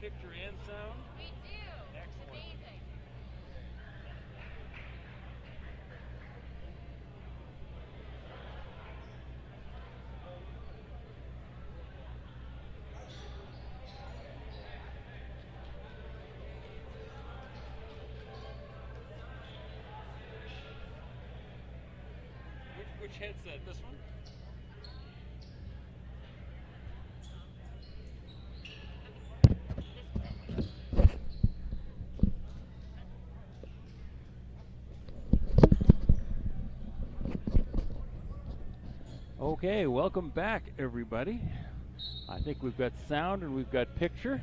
picture and sound? We do. Excellent. Amazing. Which headset? This one? Okay, welcome back, everybody. I think we've got sound and we've got picture.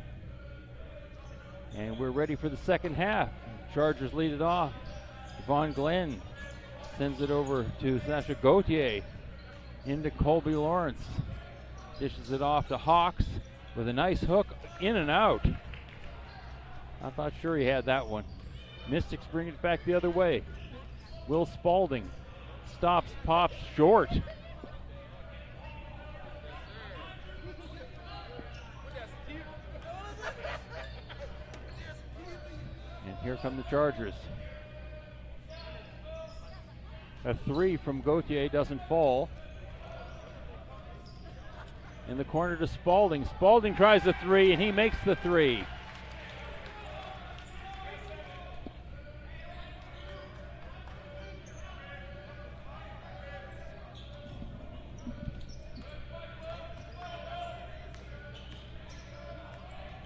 And we're ready for the second half. Chargers lead it off. Devon Glenn sends it over to Sasha Gauthier. Into Colby Lawrence. Dishes it off to Hawks with a nice hook in and out. I thought sure he had that one. Mystics bring it back the other way. Will Spalding stops, pops short. And here come the Chargers. A three from Gauthier doesn't fall. In the corner to Spalding. Spalding tries the three and he makes the three.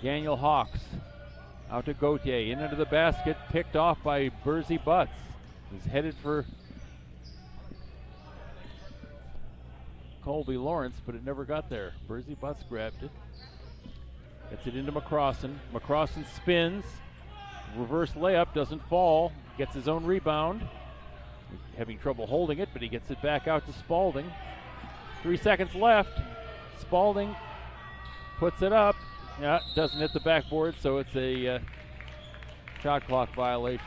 Daniel Hawks out to Gauthier, in into the basket, picked off by Burzy Butts. He's headed for Colby Lawrence, but it never got there. Burzy Butts grabbed it. Gets it into McCrossan. McCrossan spins. Reverse layup, doesn't fall. Gets his own rebound. Having trouble holding it, but he gets it back out to Spalding. 3 seconds left. Spalding puts it up. Yeah, doesn't hit the backboard, so it's a shot clock violation.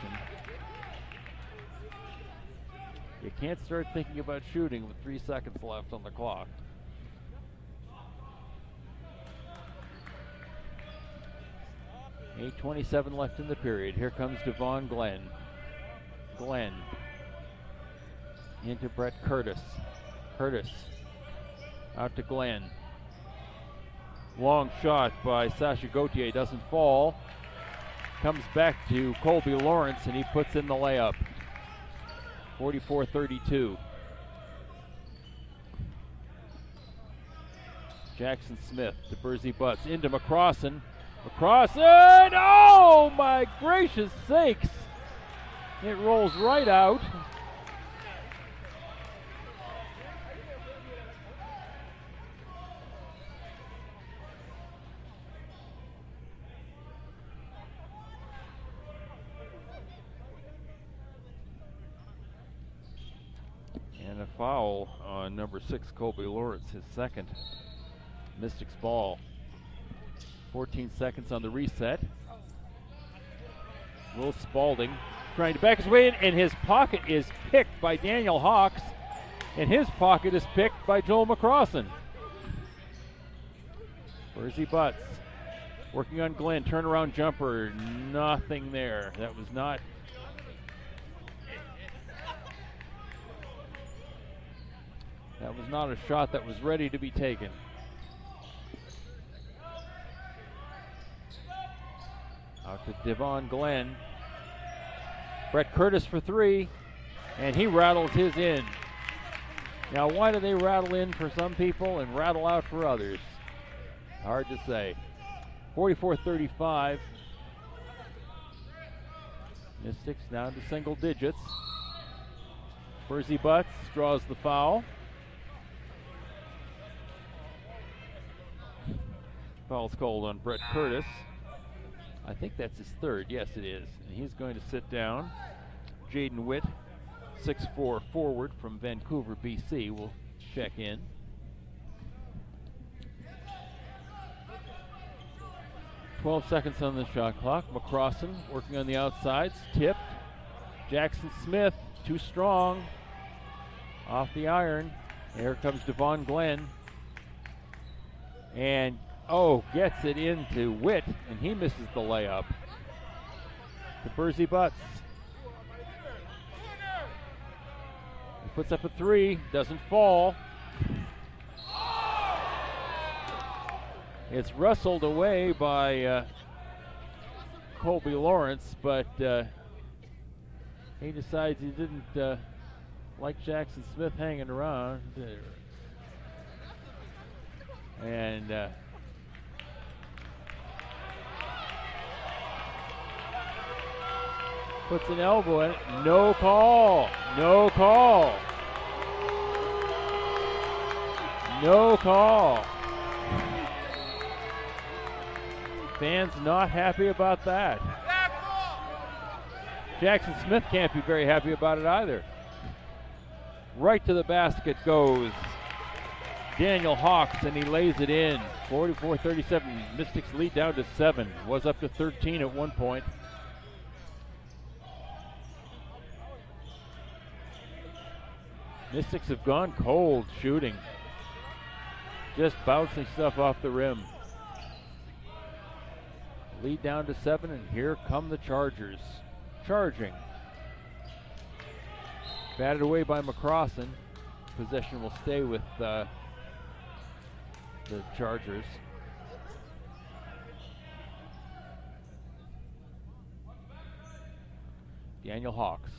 You can't start thinking about shooting with 3 seconds left on the clock. .8:27 left in the period. Here comes Devon Glenn. Glenn into Brett Curtis. Curtis out to Glenn. Long shot by Sasha Gauthier, doesn't fall. Comes back to Colby Lawrence and he puts in the layup. 44-32. Jackson Smith to Burzy Butts, into McCrossan. McCrossan, oh my gracious sakes! It rolls right out. And a foul on number 6, Colby Lawrence, his second. Mystics ball. 14 seconds on the reset. Will Spalding trying to back his way in, and his pocket is picked by Daniel Hawks, and his pocket is picked by Joel McCrossan. Burzy Butts working on Glenn, turnaround jumper, nothing there. That was not a shot that was ready to be taken. Out to Devon Glenn. Brett Curtis for three, and he rattles his in. Now, why do they rattle in for some people and rattle out for others? Hard to say. 44-35. Mystics down to single digits. Burzy Butts draws the foul. Foul's called on Brett Curtis. I think that's his third. Yes, it is. And he's going to sit down. Jaden Witt, 6'4" forward from Vancouver, BC, will check in. .12 seconds on the shot clock. McCrossan working on the outsides. Tipped. Jackson Smith, too strong. Off the iron. Here comes Devon Glenn. And, gets it into Witt. and he misses the layup. To Burzy Butts. He puts up a three, doesn't fall. It's wrestled away by Colby Lawrence, but he decides he didn't like Jackson Smith hanging around. And puts an elbow in it. No call. No call. No call. Fans not happy about that. Jackson Smith can't be very happy about it either. Right to the basket goes Daniel Hawks, and he lays it in. 44-37. Mystics lead down to 7. Was up to 13 at one point. Mystics have gone cold shooting. Just bouncing stuff off the rim. Lead down to 7, and here come the Chargers. Charging. Batted away by McCrossan. Possession will stay with the Chargers. Daniel Hawks.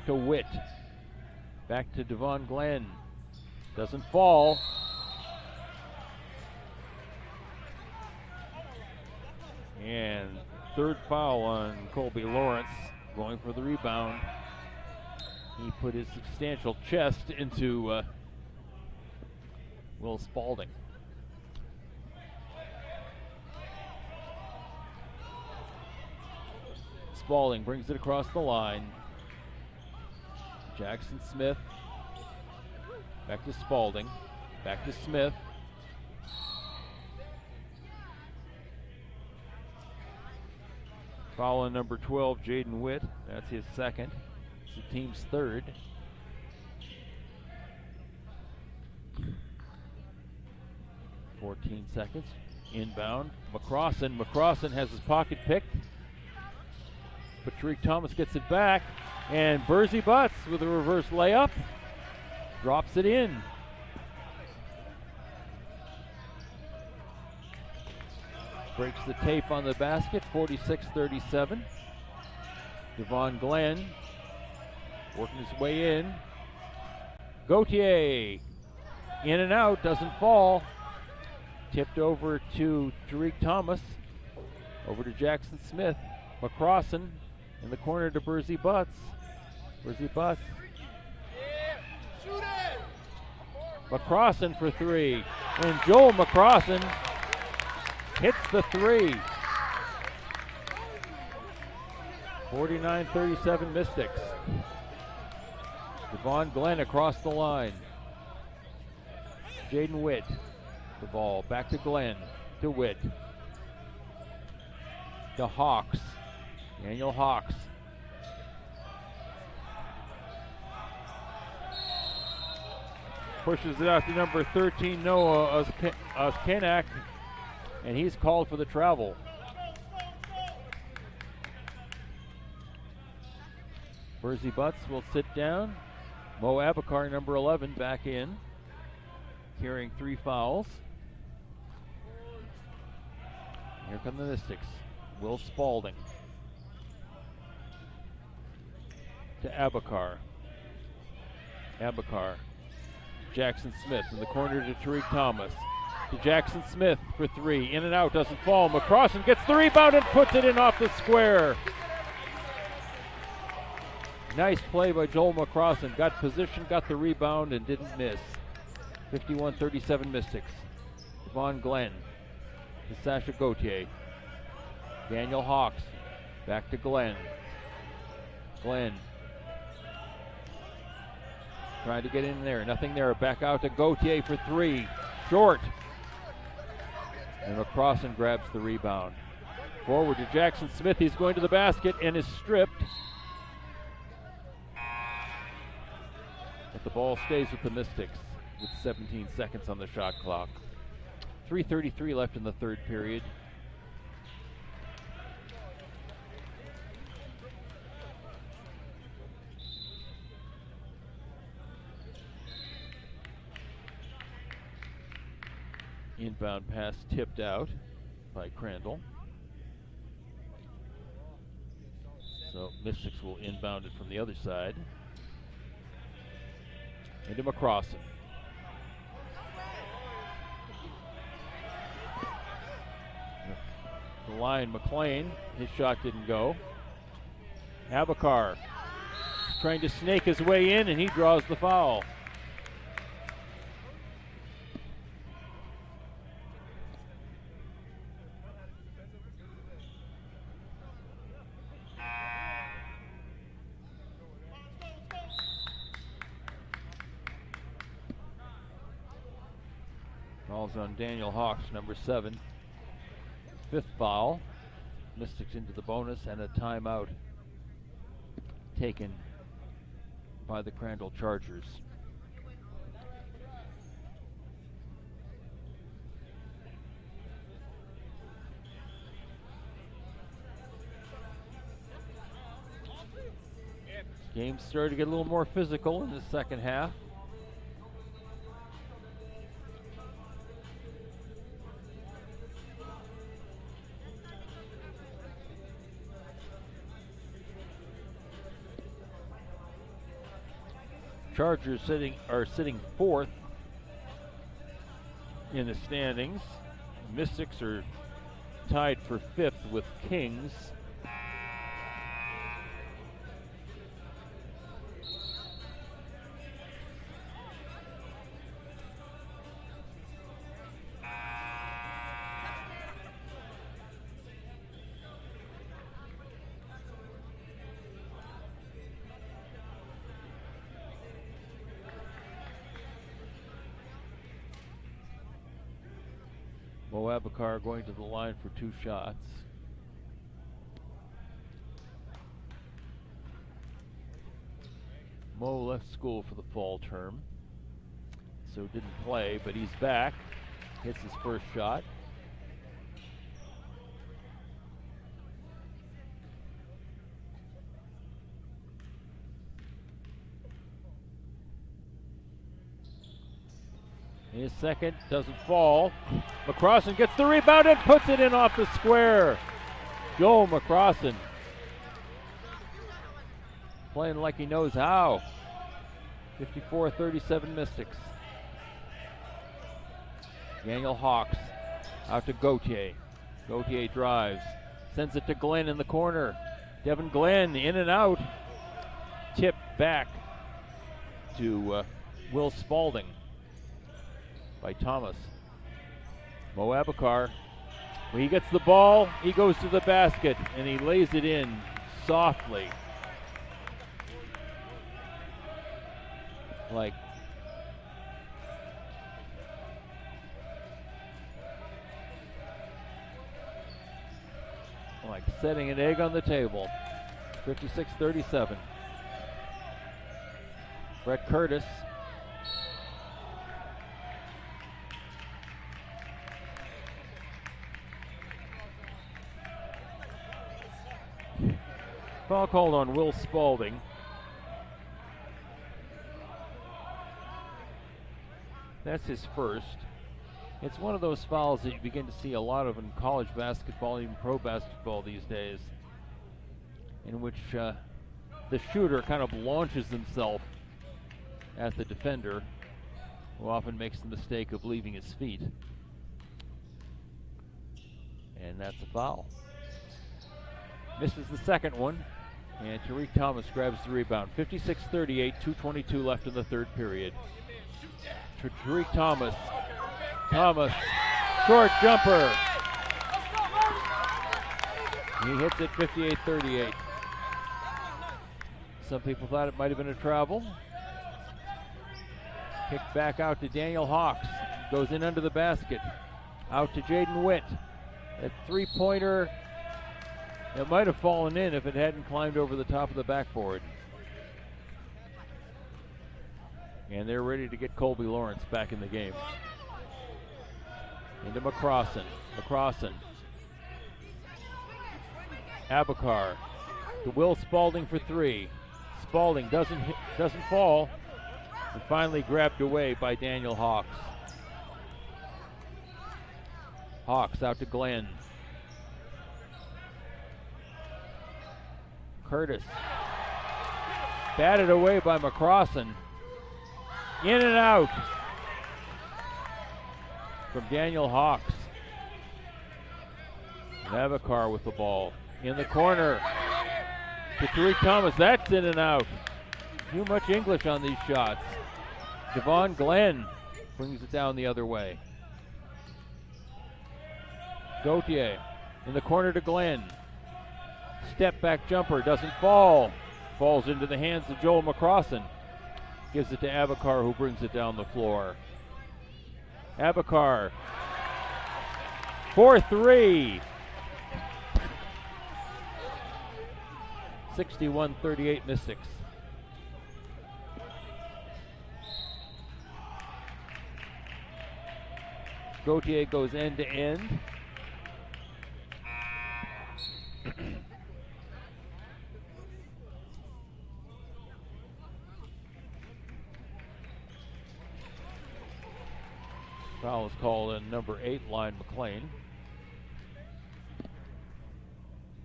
To Witt. Back to Devon Glenn. Doesn't fall. And third foul on Colby Lawrence, going for the rebound. He put his substantial chest into Will Spalding. Spalding brings it across the line. Jackson Smith. Back to Spalding. Back to Smith. Foul on number 12, Jaden Witt. That's his second. It's the team's third. .14 seconds. Inbound. McCrossan. McCrossan has his pocket picked. But Tariq Thomas gets it back. And Burzy Butts with a reverse layup. Drops it in. Breaks the tape on the basket, 46-37. Devon Glenn working his way in. Gauthier in and out, doesn't fall. Tipped over to Tariq Thomas. Over to Jackson Smith. McCrossan in the corner to Burzy Butts. Burzy Butts. McCrossan for three. And Joel McCrossan hits the three. 49-37 Mystics. Devon Glenn across the line. Jaden Witt. The ball back to Glenn. To Witt. To Hawks. Daniel Hawks. Pushes it out to number 13, Noah Oskenak, and he's called for the travel. Burzy Butts will sit down. Mo Abakar, number 11, back in, carrying 3 fouls. Here come the Mystics. Will Spalding. To Abakar. Abakar. Jackson Smith in the corner to Tariq Thomas. To Jackson Smith for 3. In and out, doesn't fall. McCrossan gets the rebound and puts it in off the square. Nice play by Joel McCrossan. Got position, got the rebound, and didn't miss. 51-37 Mystics. Devon Glenn to Sasha Gauthier. Daniel Hawks back to Glenn. Glenn trying to get in there, nothing there. Back out to Gauthier for 3. Short. And McCrossan grabs the rebound. Forward to Jackson Smith. He's going to the basket and is stripped. But the ball stays with the Mystics. with 17 seconds on the shot clock. 3:33 left in the third period. Inbound pass tipped out by Crandall. So Mystics will inbound it from the other side. Into McCrossan. The line, McLean, his shot didn't go. Abakar trying to snake his way in, and he draws the foul. Falls on Daniel Hawks, number 7. 5th foul. Mystics into the bonus, and a timeout taken by the Crandall Chargers. Game started to get a little more physical in the second half. Chargers are sitting 4th in the standings. Mystics are tied for 5th with Kings. Abakar going to the line for 2 shots. Mo left school for the fall term, so didn't play, but he's back. Hits his first shot. His second doesn't fall. McCrossan gets the rebound and puts it in off the square. Joe McCrossan playing like he knows how. 54-37 Mystics. Daniel Hawks out to Gauthier. Gauthier drives, sends it to Glenn in the corner. Devin Glenn in and out. Tip back to Will Spalding by Thomas. Mo Abakar, when he gets the ball, he goes to the basket and he lays it in softly. Like setting an egg on the table. 56-37. Brett Curtis foul called on Will Spalding. That's his first. It's one of those fouls that you begin to see a lot of in college basketball, even pro basketball these days, in which the shooter kind of launches himself at the defender, who often makes the mistake of leaving his feet. And that's a foul. Misses the second one, and Tariq Thomas grabs the rebound. 56-38, 2:22 left in the third period. Tariq Thomas. Thomas, short jumper. He hits it 58-38. Some people thought it might have been a travel. Kicked back out to Daniel Hawks. Goes in under the basket. Out to Jaden Witt. That three-pointer, it might have fallen in if it hadn't climbed over the top of the backboard. And they're ready to get Colby Lawrence back in the game. Into McCrossan. McCrossan. Abakar to Will Spalding for three. Spalding doesn't fall. And finally grabbed away by Daniel Hawks. Hawks out to Glenn. Curtis. Batted away by McCrossan. In and out from Daniel Hawks. Abakar with the ball. In the corner to Tariq Thomas. That's in and out. Too much English on these shots. Devon Glenn brings it down the other way. Gauthier in the corner to Glenn. Step back jumper, doesn't fall. Falls into the hands of Joel McCrossan. Gives it to Abakar, who brings it down the floor. Abakar, 4-3. 61-38 Mystics. Gauthier goes end to end. Foul is called on number 8, Lyon McLean.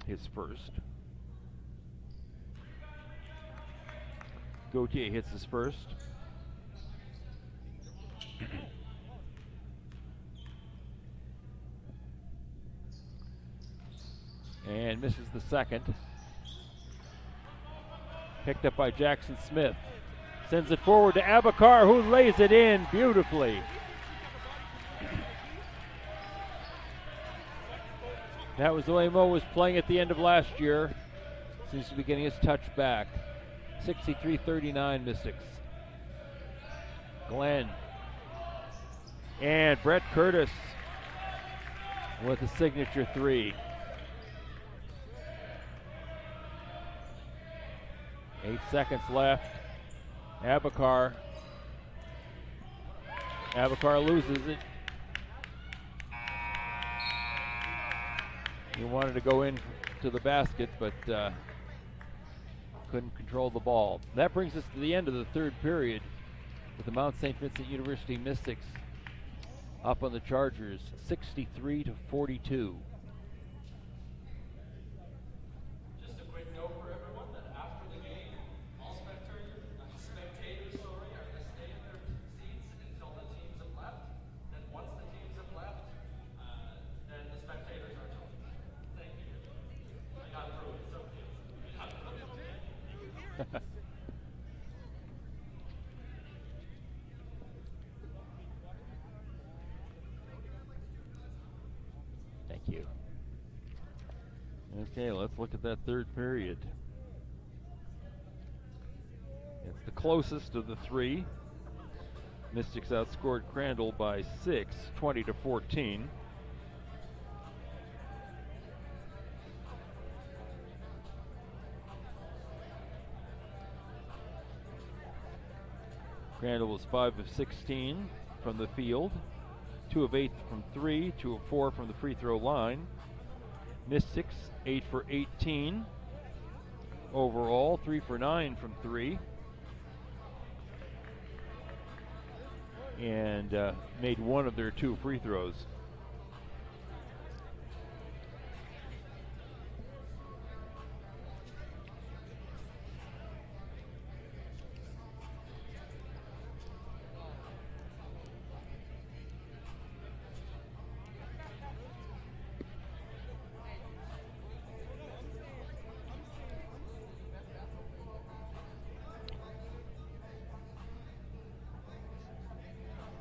His first. Gauthier hits his first. And misses the second. Picked up by Jackson Smith. Sends it forward to Abakar, who lays it in beautifully. That was the way Mo was playing at the end of last year. Seems to be getting his touch back. 63-39 Mystics. Glenn. And Brett Curtis with a signature three. 8 seconds left. Abakar loses it. He wanted to go in to the basket, but couldn't control the ball. That brings us to the end of the third period with the Mount St. Vincent University Mystics up on the Chargers, 63-42. Just a quick note for everyone that after the game, all spectators are to stay in their seats until the teams have left. Then once the teams have left, then the spectators are to leave. Thank you. I got through it. It's okay. Thank you. Okay, let's look at that third period. It's the closest of the three. Mystics outscored Crandall by 6, 20-14. Crandall was 5 of 16 from the field, 2 of 8 from 3, 2 of 4 from the free throw line. Mystics 8 for 18 overall, 3 for 9 from 3, and made 1 of their 2 free throws.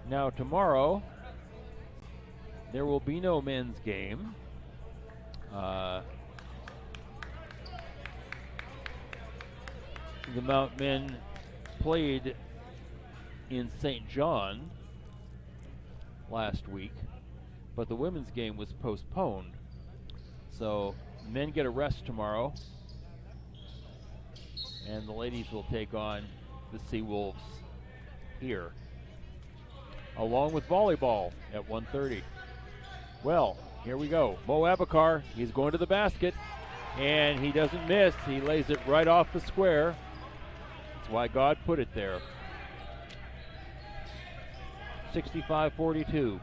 Now tomorrow, there will be no men's game. The Mount men played in St. John last week, but the women's game was postponed. So men get a rest tomorrow, and the ladies will take on the Sea Wolves here, along with volleyball at 1:30. Well, here we go. Mo Abakar, he's going to the basket, and he doesn't miss. He lays it right off the square. That's why God put it there. 65-42.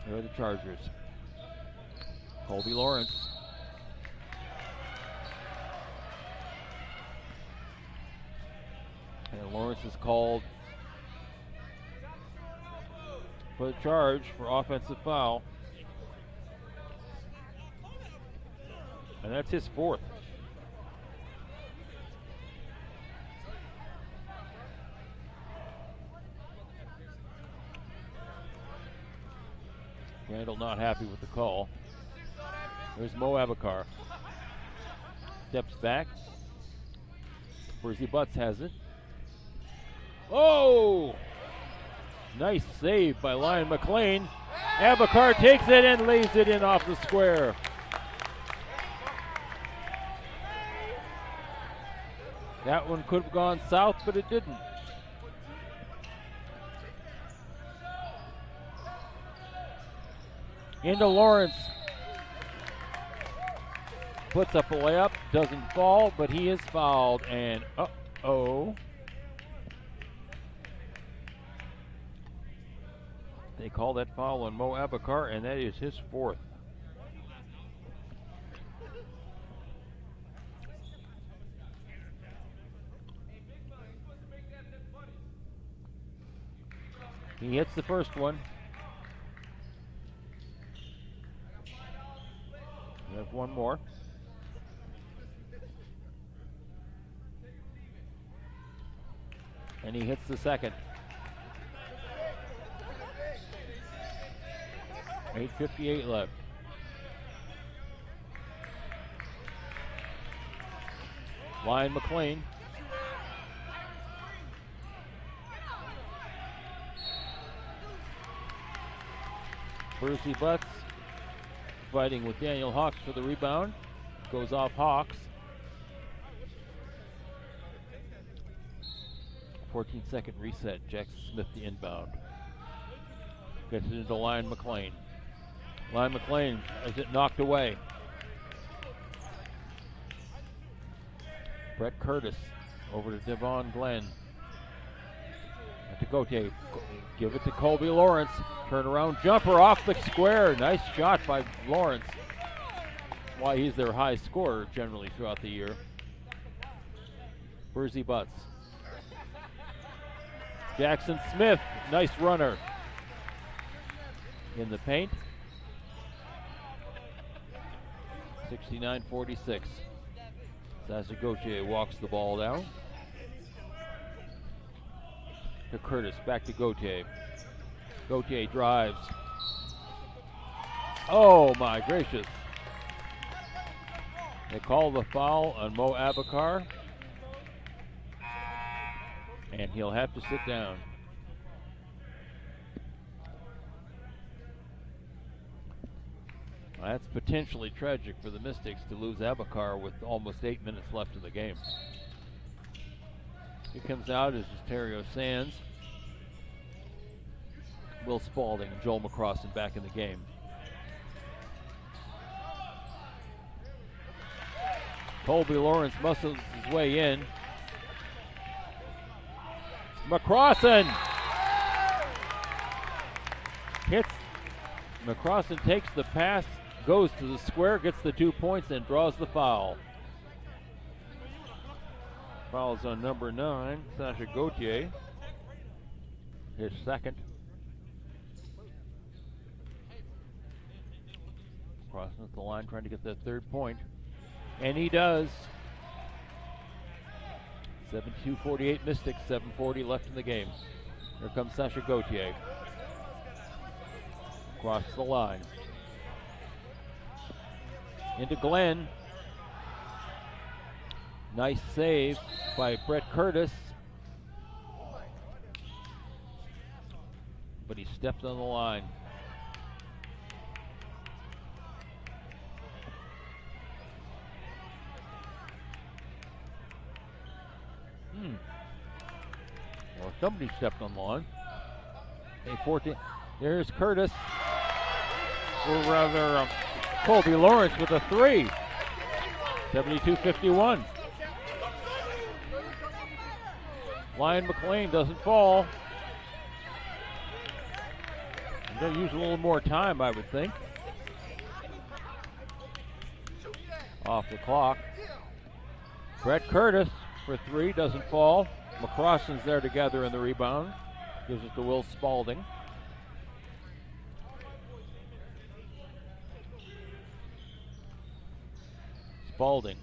Here are the Chargers. Colby Lawrence. And Lawrence is called for the charge for offensive foul. And that's his fourth. Crandall not happy with the call. There's Mo Abakar. Steps back. Brizzy Butts has it. Oh! Nice save by Lyon McLean. Abakar takes it and lays it in off the square. That one could have gone south, but it didn't. Into Lawrence. Puts up a layup, doesn't fall, but he is fouled, and uh-oh. They call that foul on Mo Abakar, and that is his fourth. He hits the first one. We have one more. And he hits the second. 8:58 left. Lyon McLean. Percy Butts fighting with Daniel Hawks for the rebound. Goes off Hawks. 14-second reset. Jackson Smith the inbound. Gets it into Lyon McLean. Lyon McLean has it knocked away. Brett Curtis over to Devon Glenn. To Gauthier. Give it to Colby Lawrence. Turnaround jumper off the square. Nice shot by Lawrence. Why he's their high scorer generally throughout the year. Brizzy Butts. Jackson Smith, nice runner. In the paint. 69-46. Sasha Gauthier walks the ball down. To Curtis, back to Gauthier. Gauthier drives. Oh my gracious. They call the foul on Mo Abakar. And he'll have to sit down. Well, that's potentially tragic for the Mystics to lose Abakar with almost 8 minutes left in the game. He comes out as Terrio Sands. Will Spalding and Joel McCrossan back in the game. Colby Lawrence muscles his way in. McCrossan hits. McCrossan takes the pass, goes to the square, gets the 2 points, and draws the foul. Foul's on number 9, Sasha Gauthier. His second. Crossing at the line, trying to get that third point. And he does. 72-48 Mystics, 7:40 left in the game. Here comes Sasha Gauthier. Across the line. Into Glenn. Nice save by Brett Curtis. But he stepped on the line. Well, somebody stepped on the line. 14. There's Curtis. Or rather, Colby Lawrence with a 3. 72-51. Ryan McLean doesn't fall. They'll use a little more time, I would think. Off the clock. Brett Curtis for 3, doesn't fall. McCrossan's there together in the rebound. Gives it to Will Spalding. Spalding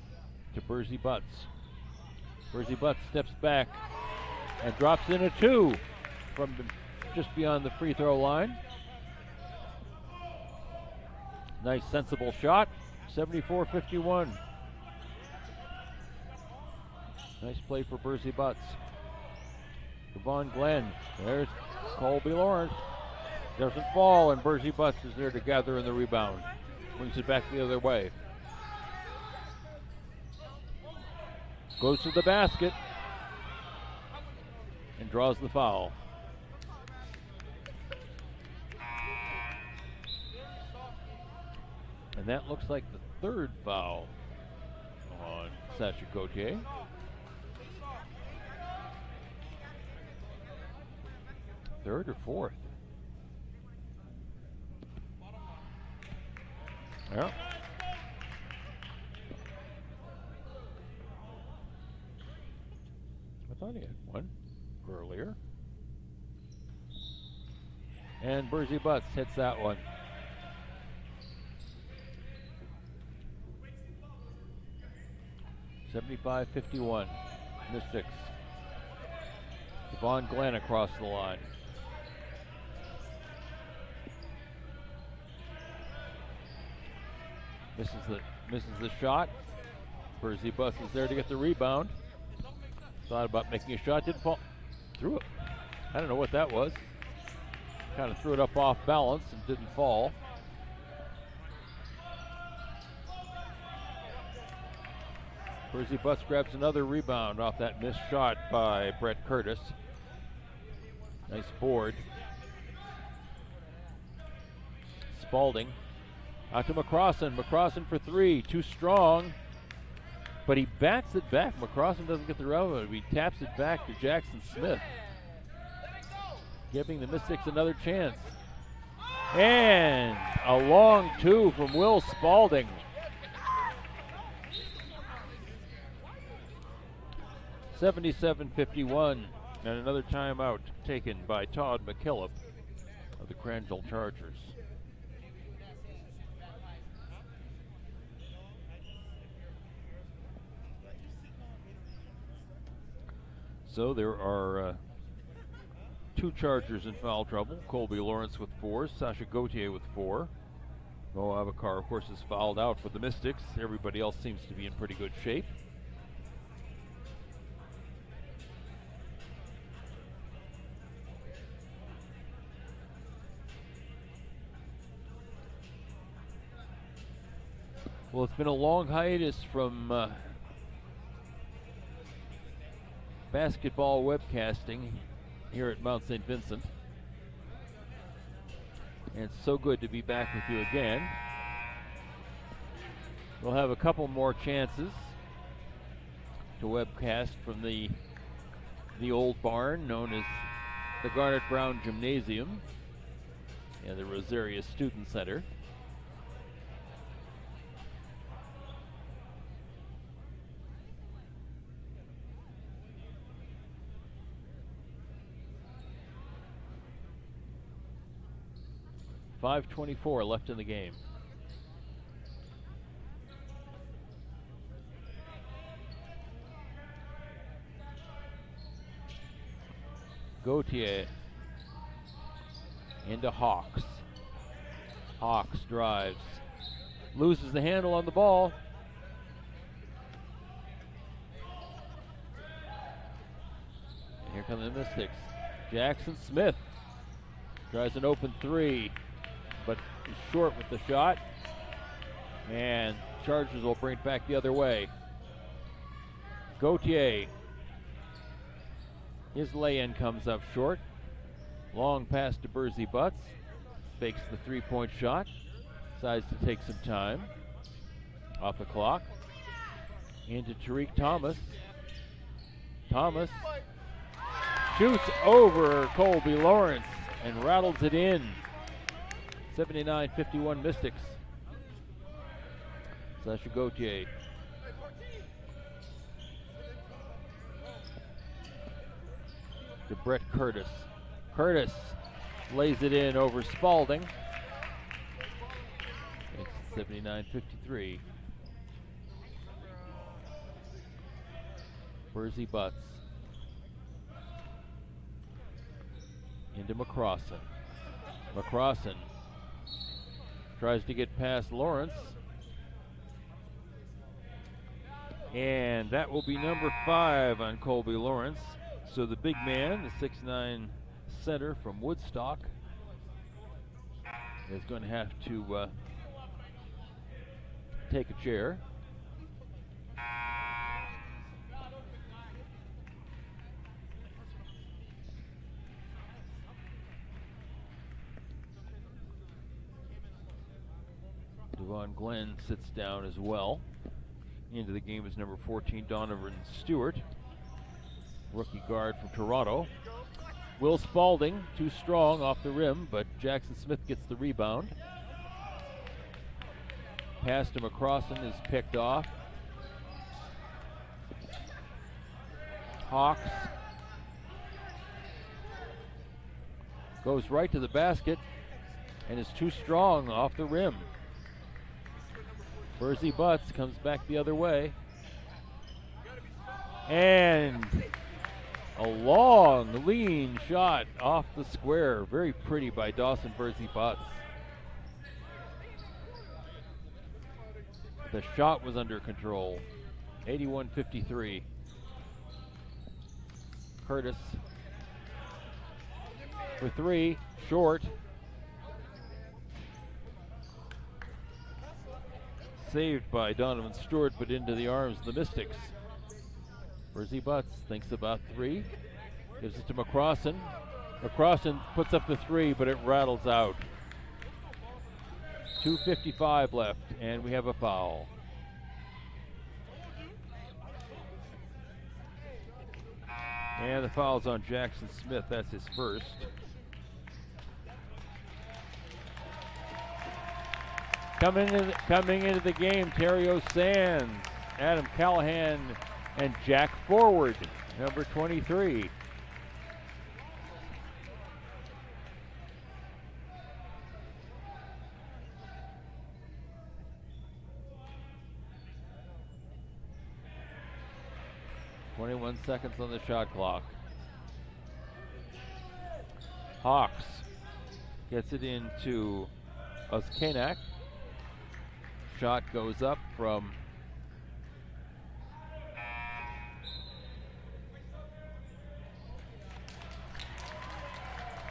to Bursey Butts. Bursey Butts steps back and drops in a 2 from just beyond the free throw line. Nice sensible shot. 74-51. Nice play for Bursey Butts. Devon Glenn. There's Colby Lawrence. Doesn't fall, and Bursey Butts is there to gather in the rebound. Brings it back the other way. Goes to the basket and draws the foul. And that looks like the 3rd foul on Sasha Gauthier. Third or 4th? Yeah. I thought he had one earlier. And Bursey Butts hits that one. (75-51). Mystics. Devon Glenn across the line. Misses the shot. Bursey Butts is there to get the rebound. Thought about making a shot, didn't fall. Threw it. I don't know what that was. Kind of threw it up off balance and didn't fall. Bursey Butts grabs another rebound off that missed shot by Brett Curtis. Nice board. Spalding out to McCrossan. McCrossan for 3, too strong. But he bats it back. McCrossan doesn't get the rebound. He taps it back to Jackson Smith, giving the Mystics another chance. And a long 2 from Will Spalding. (77-51), and another timeout taken by Todd McKillop of the Crandall Chargers. So there are 2 Chargers in foul trouble. Colby Lawrence with 4, Sasha Gauthier with 4. Mo Avakar, of course, is fouled out for the Mystics. Everybody else seems to be in pretty good shape. Well, it's been a long hiatus from basketball webcasting here at Mount St. Vincent. And it's so good to be back with you again. We'll have a couple more chances to webcast from the old barn known as the Garnet Brown Gymnasium and the Rosaria Student Center. .524 left in the game. Gauthier into Hawks. Hawks drives. Loses the handle on the ball. And here come the Mystics. Jackson Smith tries an open 3, but is short with the shot. And Chargers will bring it back the other way. Gauthier His lay-in comes up short. Long pass to Burzy Butts. Fakes the three-point shot. Decides to take some time. Off the clock. Into Tariq Thomas. Thomas shoots over Colby Lawrence and rattles it in. 79-51 Mystics. Sasha Gauthier. To Brett Curtis. Curtis lays it in over Spalding. It's 79-53. Burzy Butts. Into McCrossan. McCrossan tries to get past Lawrence. And that will be number 5 on Colby Lawrence. So the big man, the 6'9" center from Woodstock, is going to have to take a chair. Devon Glenn sits down as well. Into the game is number 14, Donovan Stewart, rookie guard from Toronto. Will Spalding, too strong off the rim, but Jackson Smith gets the rebound. Pass to McCrossan is picked off. Hawks goes right to the basket and is too strong off the rim. Burzy Butts comes back the other way. And a long, lean shot off the square. Very pretty by Dawson Burzy Butts. The shot was under control. 81-53. Curtis for 3, short. Saved by Donovan Stewart, but into the arms of the Mystics. Burzy Butts thinks about 3. Gives it to McCrossan. McCrossan puts up the 3, but it rattles out. 2:55 left, and we have a foul. And the foul's on Jackson Smith. That's his first. Coming into the game, Terrio Sands, Adam Callahan, and Jack Forward, number 23. Seconds on the shot clock. Hawks gets it into Oskenak. Shot goes up from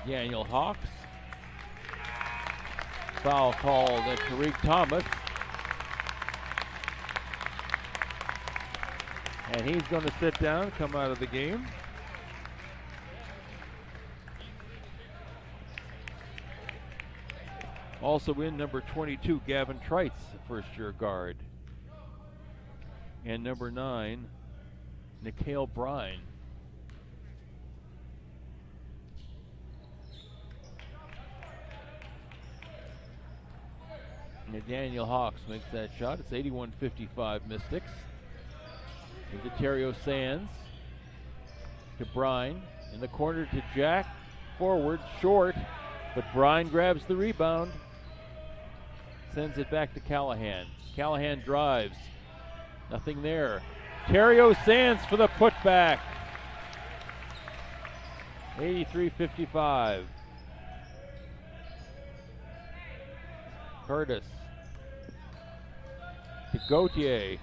Daniel Hawks. Foul called at Tariq Thomas. And he's going to sit down, come out of the game. Also in number 22, Gavin Trites, first-year guard. And number 9, Nikhil Brine. And Daniel Hawks makes that shot. It's 81-55 Mystics. Into Terrio Sands. To Brine. In the corner to Jack. Forward, short. But Brine grabs the rebound. Sends it back to Callahan. Callahan drives. Nothing there. Terrio Sands for the putback. 83-55. Curtis. To Gauthier.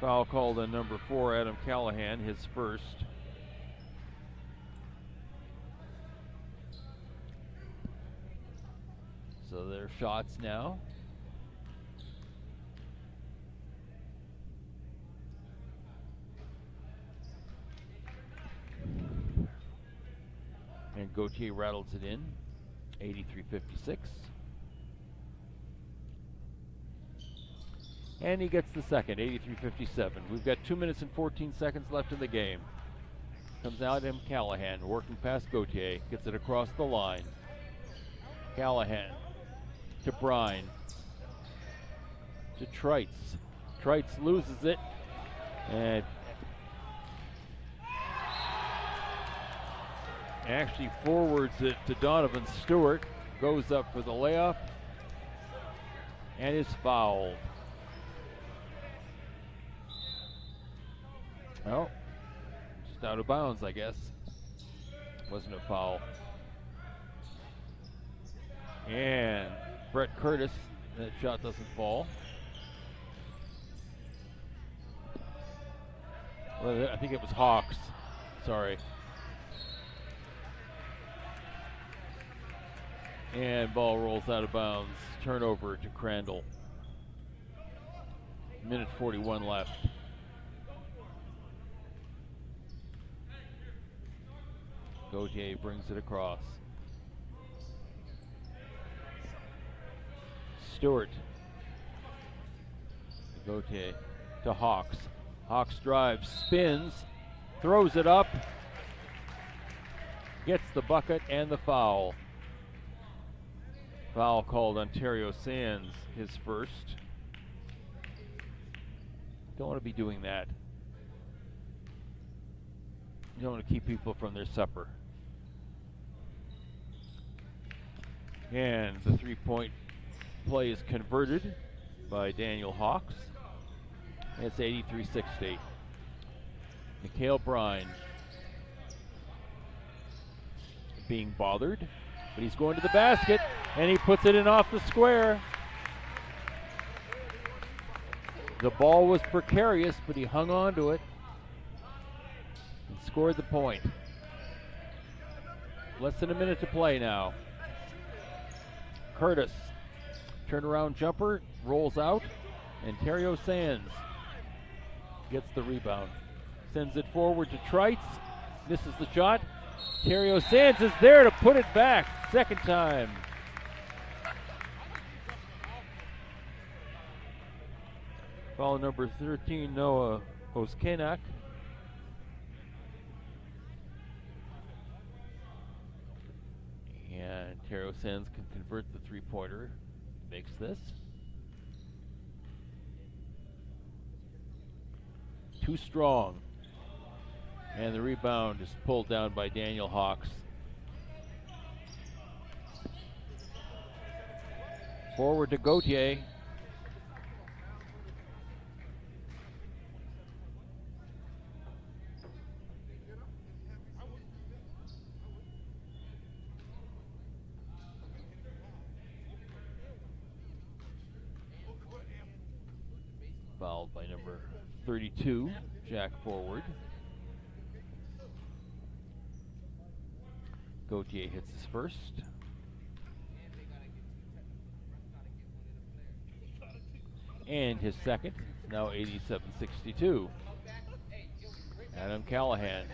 Foul called on number 4, Adam Callahan, his first. So their shots now. Gauthier rattles it in, 83-56. And he gets the second, 83-57. We've got 2 minutes and 14 seconds left in the game. Comes out M. Callahan, working past Gauthier, gets it across the line. Callahan to Brine, to Trites. Trites loses it, and actually forwards it to Donovan Stewart, goes up for the layup, and is fouled. Well, just out of bounds, I guess. Wasn't a foul. And Brett Curtis, that shot doesn't fall. Well, I think it was Hawks. Sorry. And ball rolls out of bounds. Turnover to Crandall. Minute 41 left. Gauthier brings it across. Stewart. Gauthier to Hawks. Hawks drives, spins, throws it up, gets the bucket and the foul. Foul called Ontario Sands, his first. Don't want to be doing that. You don't want to keep people from their supper. And the three-point play is converted by Daniel Hawks. It's 83-60. Mikhail Brine being bothered, but he's going to the basket, and he puts it in off the square. The ball was precarious, but he hung on to it and scored the point. Less than a minute to play now. Curtis, turnaround jumper, rolls out, and Ontario Sands gets the rebound. Sends it forward to Trites, misses the shot. Ontario Sands is there to put it back, second time. Foul number 13, Noah Oskenak. And Ontario Sands can convert the three-pointer, makes this. Too strong. And the rebound is pulled down by Daniel Hawks. Forward to Gauthier. Fouled by number 32, Jack Forward. Gauthier hits his first. And his second, now 87-62. Adam Callahan.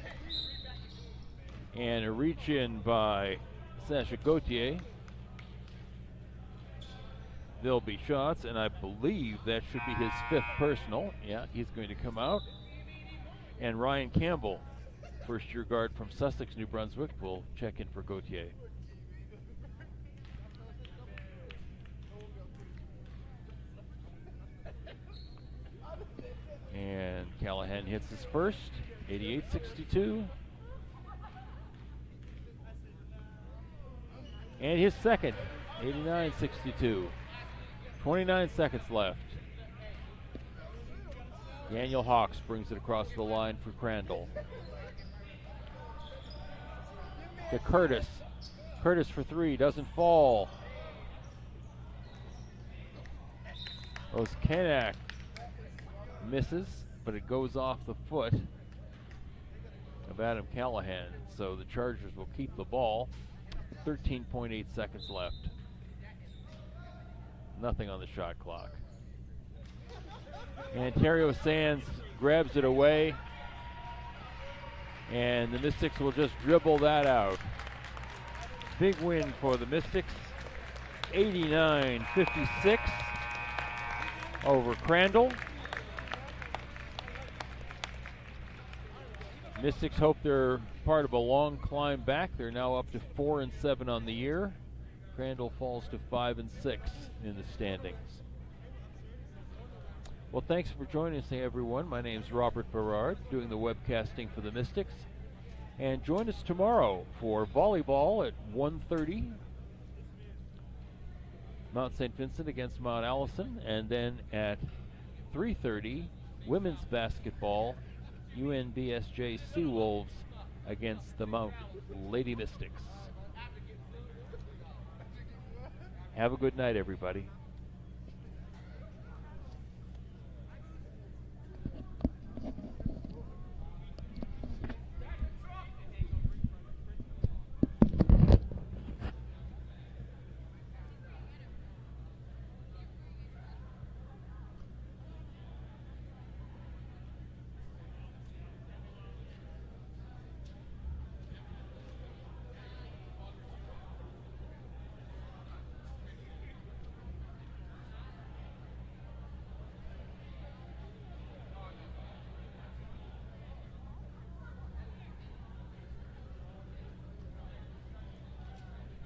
And a reach in by Sacha Gauthier. There'll be shots, and I believe that should be his fifth personal. Yeah, he's going to come out. And Ryan Campbell, first-year guard from Sussex, New Brunswick, will check in for Gauthier. And Callahan hits his first, 88-62. And his second, 89-62. 29 seconds left. Daniel Hawks brings it across the line for Crandall. To Curtis. Curtis for three, doesn't fall. Oskenak misses, but it goes off the foot of Adam Callahan. So the Chargers will keep the ball. 13.8 seconds left. Nothing on the shot clock. And Ontario Sands grabs it away. And the Mystics will just dribble that out. big win for the Mystics, 89-56 over Crandall. Mystics hope they're part of a long climb back. They're now up to 4-7 on the year. Crandall falls to 5-6 in the standings. Well, thanks for joining us, everyone. My name's Robert Berard, doing the webcasting for the Mystics. And join us tomorrow for volleyball at 1:30. Mount St. Vincent against Mount Allison. And then at 3:30, women's basketball, UNBSJ Seawolves against the Mount Lady Mystics. Have a good night, everybody.